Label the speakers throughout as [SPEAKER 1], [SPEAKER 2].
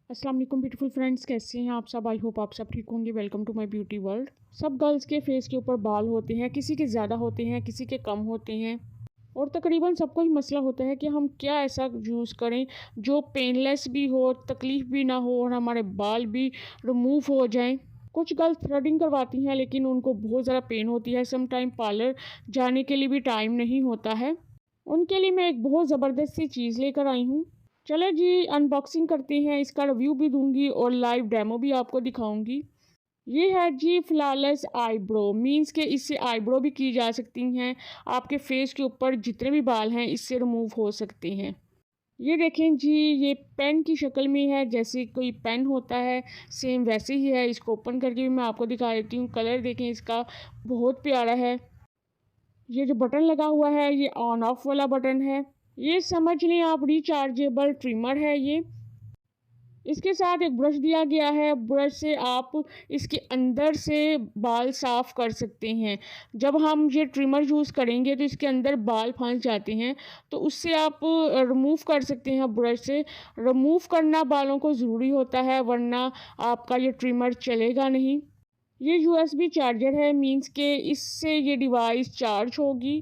[SPEAKER 1] अस्सलाम वालेकुम beautiful friends, कैसे हैं आप सब। आई होप आप सब ठीक होंगे। Welcome to my beauty world. सब गर्ल्स के फेस के ऊपर बाल होते हैं, किसी के ज़्यादा होते हैं, किसी के कम होते हैं और तकरीबन सबको ही मसला होता है कि हम क्या ऐसा यूज़ करें जो पेनलेस भी हो, तकलीफ़ भी ना हो और हमारे बाल भी रिमूव हो जाएं। कुछ गर्ल्स थ्रेडिंग करवाती हैं लेकिन उनको बहुत ज़्यादा पेन होती है। सम टाइम पार्लर जाने के लिए भी टाइम नहीं होता है। उनके लिए मैं एक बहुत ज़बरदस्त सी चीज़ लेकर आई हूँ। चलो जी, अनबॉक्सिंग करते हैं, इसका रिव्यू भी दूंगी और लाइव डेमो भी आपको दिखाऊंगी। ये है जी फ्लॉलेस आईब्रो, मींस के इससे आईब्रो भी की जा सकती हैं। आपके फेस के ऊपर जितने भी बाल हैं इससे रिमूव हो सकते हैं। ये देखें जी, ये पेन की शक्ल में है, जैसे कोई पेन होता है सेम वैसे ही है। इसको ओपन करके भी मैं आपको दिखा देती हूँ। कलर देखें इसका, बहुत प्यारा है। ये जो बटन लगा हुआ है ये ऑन ऑफ वाला बटन है। ये समझ लें आप रिचार्जेबल ट्रिमर है ये। इसके साथ एक ब्रश दिया गया है, ब्रश से आप इसके अंदर से बाल साफ़ कर सकते हैं। जब हम ये ट्रिमर यूज़ करेंगे तो इसके अंदर बाल फंस जाते हैं, तो उससे आप रिमूव कर सकते हैं। ब्रश से रिमूव करना बालों को ज़रूरी होता है, वरना आपका ये ट्रिमर चलेगा नहीं। ये यूएसबी चार्जर है, मींस के इससे ये डिवाइस चार्ज होगी।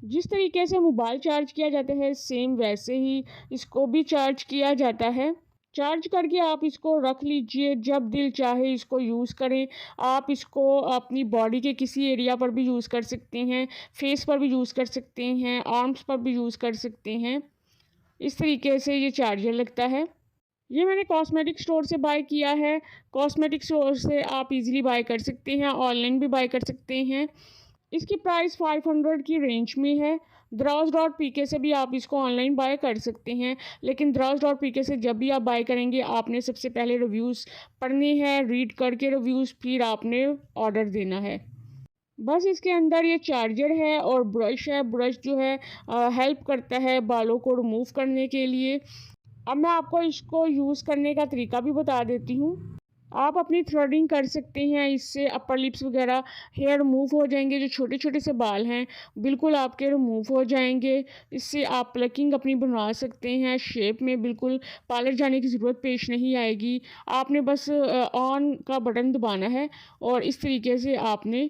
[SPEAKER 1] जिस तरीके से मोबाइल चार्ज किया जाता है सेम वैसे ही इसको भी चार्ज किया जाता है। चार्ज करके आप इसको रख लीजिए, जब दिल चाहे इसको यूज़ करें। आप इसको अपनी बॉडी के किसी एरिया पर भी यूज़ कर सकते हैं, फेस पर भी यूज़ कर सकते हैं, आर्म्स पर भी यूज़ कर सकते हैं। इस तरीके से ये चार्जर लगता है। ये मैंने कॉस्मेटिक स्टोर से बाय किया है। कॉस्मेटिक स्टोर से आप इजीली बाय कर सकते हैं, ऑनलाइन भी बाय कर सकते हैं। इसकी प्राइस 500 की रेंज में है। द्राज डॉट पीके से भी आप इसको ऑनलाइन बाय कर सकते हैं, लेकिन द्राज डॉट पीके से जब भी आप बाय करेंगे आपने सबसे पहले रिव्यूज़ पढ़ने हैं, रीड करके रिव्यूज़, फिर आपने ऑर्डर देना है। बस इसके अंदर ये चार्जर है और ब्रश है। ब्रश जो है हेल्प करता है बालों को रिमूव करने के लिए। अब मैं आपको इसको यूज़ करने का तरीका भी बता देती हूँ। आप अपनी थ्रेडिंग कर सकते हैं इससे, अपर लिप्स वगैरह हेयर रिमूव हो जाएंगे। जो छोटे छोटे से बाल हैं बिल्कुल आपके रिमूव हो जाएंगे। इससे आप प्लकिंग अपनी बनवा सकते हैं शेप में, बिल्कुल पार्लर जाने की ज़रूरत पेश नहीं आएगी। आपने बस ऑन का बटन दबाना है और इस तरीके से आपने,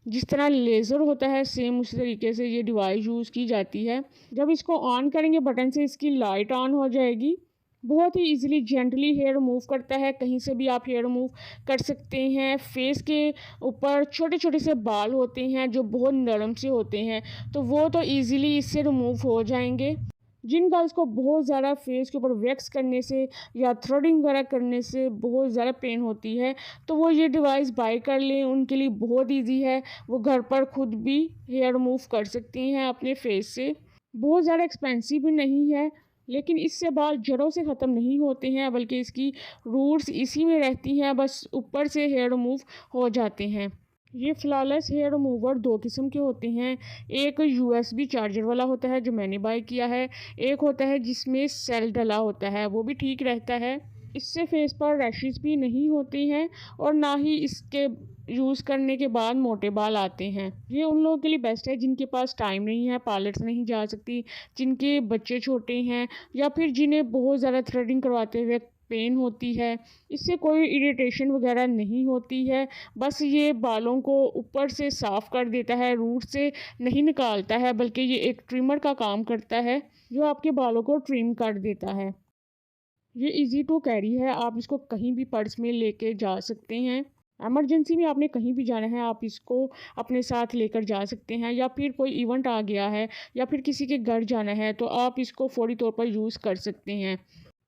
[SPEAKER 1] जिस तरह लेज़र होता है सेम उसी तरीके से ये डिवाइस यूज़ की जाती है। जब इसको ऑन करेंगे बटन से, इसकी लाइट ऑन हो जाएगी। बहुत ही इजीली जेंटली हेयर रिमूव करता है, कहीं से भी आप हेयर रिमूव कर सकते हैं। फेस के ऊपर छोटे छोटे से बाल होते हैं जो बहुत नरम से होते हैं, तो वो तो इजीली इससे रिमूव हो जाएंगे। जिन गर्ल्स को बहुत ज़्यादा फेस के ऊपर वैक्स करने से या थ्रेडिंग वगैरह करने से बहुत ज़्यादा पेन होती है, तो वो ये डिवाइस बाय कर लें, उनके लिए बहुत इजी है। वो घर पर खुद भी हेयर रिमूव कर सकती हैं अपने फेस से। बहुत ज़्यादा एक्सपेंसिव भी नहीं है, लेकिन इससे बाल जड़ों से ख़त्म नहीं होते हैं, बल्कि इसकी रूट्स इसी में रहती हैं, बस ऊपर से हेयर रिमूव हो जाते हैं। ये फ्लॉलेस हेयर रिमूवर दो किस्म के होते हैं। एक यूएसबी चार्जर वाला होता है जो मैंने बाय किया है, एक होता है जिसमें सेल डला होता है, वो भी ठीक रहता है। इससे फेस पर रैशेस भी नहीं होते हैं और ना ही इसके यूज़ करने के बाद मोटे बाल आते हैं। ये उन लोगों के लिए बेस्ट है जिनके पास टाइम नहीं है, पार्लर से नहीं जा सकती, जिनके बच्चे छोटे हैं, या फिर जिन्हें बहुत ज़्यादा थ्रेडिंग करवाते हुए पेन होती है। इससे कोई इरिटेशन वगैरह नहीं होती है, बस ये बालों को ऊपर से साफ़ कर देता है, रूट से नहीं निकालता है, बल्कि ये एक ट्रिमर का काम करता है जो आपके बालों को ट्रिम कर देता है। ये इजी टू कैरी है, आप इसको कहीं भी पर्स में लेके जा सकते हैं। इमरजेंसी में आपने कहीं भी जाना है आप इसको अपने साथ लेकर जा सकते हैं, या फिर कोई इवेंट आ गया है या फिर किसी के घर जाना है तो आप इसको फ़ौरी तौर पर यूज़ कर सकते हैं।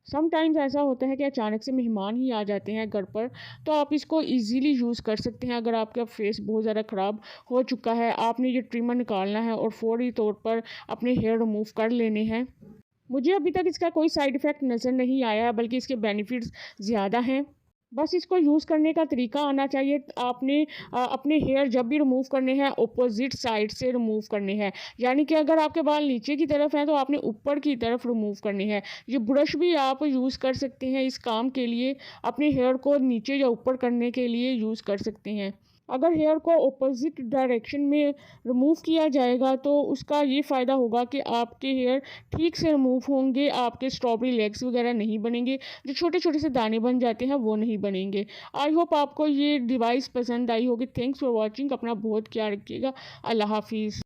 [SPEAKER 1] समटाइम्स ऐसा होता है कि अचानक से मेहमान ही आ जाते हैं घर पर, तो आप इसको इजीली यूज़ कर सकते हैं। अगर आपका फेस बहुत ज़्यादा ख़राब हो चुका है, आपने ये ट्रिमर निकालना है और फ़ौरी तौर पर अपने हेयर रिमूव कर लेने हैं। मुझे अभी तक इसका कोई साइड इफ़ेक्ट नज़र नहीं आया है, बल्कि इसके बेनिफिट्स ज़्यादा हैं। बस इसको यूज़ करने का तरीका आना चाहिए। आपने अपने हेयर जब भी रिमूव करने हैं ऑपोजिट साइड से रिमूव करने हैं, यानी कि अगर आपके बाल नीचे की तरफ हैं तो आपने ऊपर की तरफ रिमूव करने हैं। ये ब्रश भी आप यूज़ कर सकते हैं इस काम के लिए, अपने हेयर को नीचे या ऊपर करने के लिए यूज़ कर सकते हैं। अगर हेयर को अपोजिट डायरेक्शन में रिमूव किया जाएगा तो उसका ये फ़ायदा होगा कि आपके हेयर ठीक से रिमूव होंगे, आपके स्ट्रॉबेरी लेग्स वगैरह नहीं बनेंगे, जो छोटे छोटे से दाने बन जाते हैं वो नहीं बनेंगे। आई होप आपको ये डिवाइस पसंद आई होगी। Thanks for watching. अपना बहुत ख्याल रखिएगा। अल्लाह हाफिज़।